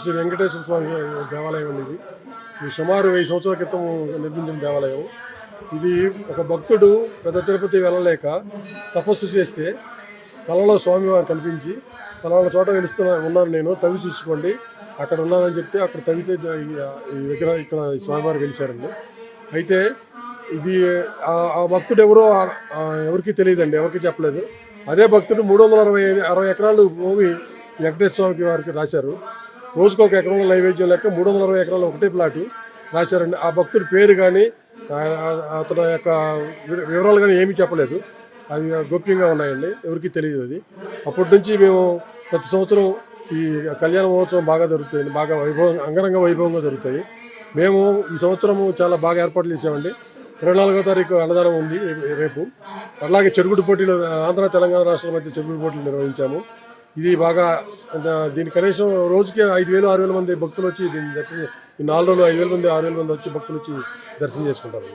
శ్రీ వెంకటేశ్వర స్వామి దేవాలయం అండి. ఇది సుమారు 1000 సంవత్సరాల క్రితం నిర్మించిన దేవాలయం. ఇది ఒక భక్తుడు పెద్ద తిరుపతి వెళ్ళలేక తపస్సు చేస్తే కలలో స్వామివారు కనిపించి పలానా చోట ఉన్నాను నేను, తవ్వి చూసుకోండి అక్కడ ఉన్నానని చెప్తే అక్కడ తవ్వితే ఈ విగ్రహం ఇక్కడ స్వామివారు వెలిశారండి. అయితే ఇది ఆ భక్తుడు ఎవరో ఎవరికి తెలియదండి, ఎవరికి చెప్పలేదు. అదే భక్తుడు 360 ఎకరాలు భూమి వెంకటేశ్వర స్వామికి వారికి రాశారు. రోజుకు ఒక ఎకరంలో నైవేద్యం లెక్క 360 ఎకరాలు ఒకటే ప్లాటు రాశారండి. ఆ భక్తుడి పేరు కానీ అతని యొక్క వివరాలు కానీ ఏమీ చెప్పలేదు. అవి గోప్యంగా ఉన్నాయండి, ఎవరికి తెలియదు అది. అప్పటి నుంచి మేము ప్రతి సంవత్సరం ఈ కళ్యాణ మహోత్సవం బాగా జరుగుతాయండి, బాగా అంగరంగ వైభవంగా జరుగుతాయి. మేము ఈ సంవత్సరము చాలా బాగా ఏర్పాట్లు చేసామండి. 24వ తారీఖు అన్నదానం ఉంది రేపు. అలాగే చెరుకుడు పోటీలు ఆంధ్ర తెలంగాణ రాష్ట్రాల మధ్య చెరుకుడు పోటీలు నిర్వహించాము. ఇది బాగా దీని కనీసం రోజుకి 5000-6000 మంది భక్తులు వచ్చి దీన్ని దర్శనం, ఈ 4 రోజులు 5000 మంది 6000 మంది వచ్చి భక్తులు వచ్చి దర్శనం చేసుకుంటారు.